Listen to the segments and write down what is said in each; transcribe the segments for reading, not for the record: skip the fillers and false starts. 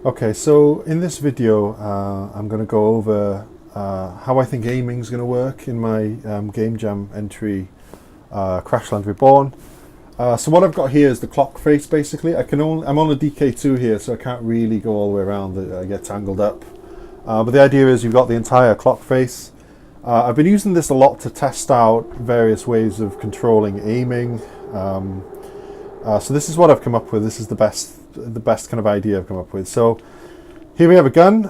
Okay, so in this video, I'm going to go over how I think aiming is going to work in my Gamejam entry, Crashland Reborn. So what I've got here is the clock face. Basically, I'm on a DK2 here, so I can't really go all the way around. I get tangled up. But the idea is you've got the entire clock face. I've been using this a lot to test out various ways of controlling aiming. So this is what I've come up with. This is the best kind of idea I've come up with. So here we have a gun,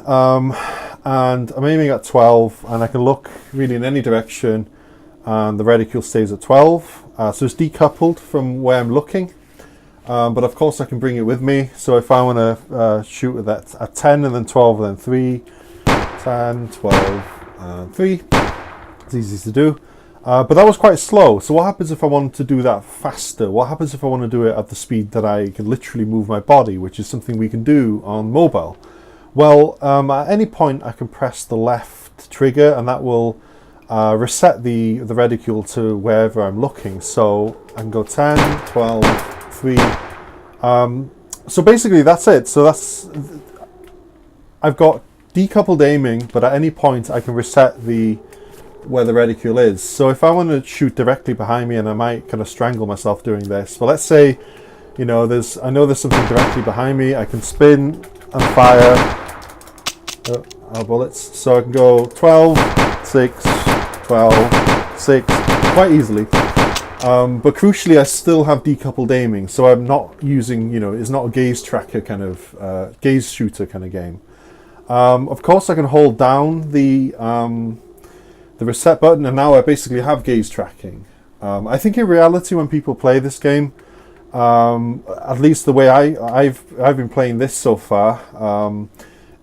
and I'm aiming at 12, and I can look really in any direction, and the reticule stays at 12. So it's decoupled from where I'm looking, but of course I can bring it with me. So if I want to shoot at that at 10 and then 12 and then 3, 10, 12 and 3, it's easy to do. But that was quite slow. So what happens if I want to do that faster? What happens if I want to do it at the speed that I can literally move my body, which is something we can do on mobile? Well, at any point I can press the left trigger, and that will reset the reticule to wherever I'm looking. So I can go 10, 12, 3. So basically that's it. So I've got decoupled aiming, but at any point I can reset where the reticule is. So if I want to shoot directly behind me, and I might kind of strangle myself doing this, but let's say, I know there's something directly behind me, I can spin and fire our bullets. So I can go 12, 6, 12, 6, quite easily. But crucially, I still have decoupled aiming, so I'm not using, it's not a gaze tracker kind of, gaze shooter kind of game. Of course, I can hold down the reset button, and now I basically have gaze tracking. I think in reality, when people play this game, at least the way I've been playing this so far,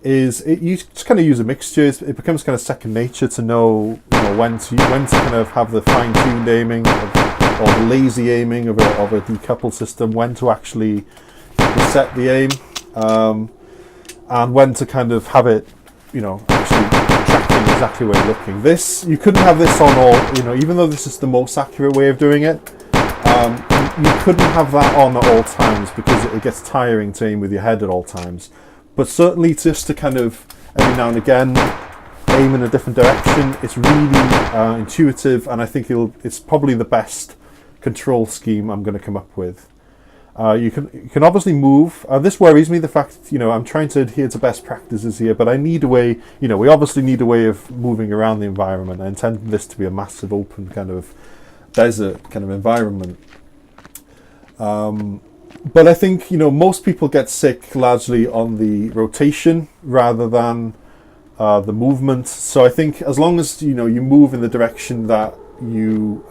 is you just kind of use a mixture. It becomes kind of second nature to know, when to kind of have the fine-tuned aiming or the lazy aiming of a decoupled system, when to actually reset the aim, and when to kind of have it, actually tracking exactly where you're looking. You couldn't have this on all, even though this is the most accurate way of doing it, you couldn't have that on at all times, because it gets tiring to aim with your head at all times. But certainly just to kind of, every now and again, aim in a different direction, it's really intuitive, and I think it's probably the best control scheme I'm going to come up with. You can obviously move. This worries me, the fact, I'm trying to adhere to best practices here, but I need a way, we obviously need a way of moving around the environment. I intend this to be a massive open kind of desert kind of environment. But I think, most people get sick largely on the rotation rather than the movement. So I think as long as, you move in the direction that you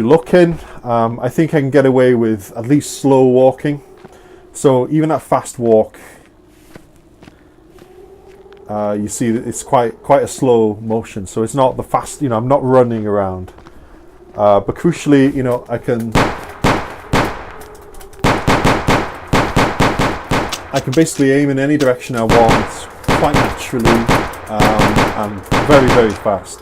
look in, I think I can get away with at least slow walking. So even at fast walk, you see that it's quite a slow motion. So it's not the fast, I'm not running around. But crucially, I can basically aim in any direction I want quite naturally, and very, very fast.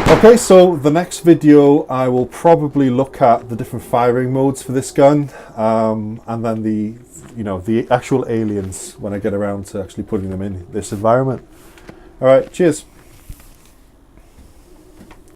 Okay, so the next video I will probably look at the different firing modes for this gun, and then the actual aliens when I get around to actually putting them in this environment. All right, cheers.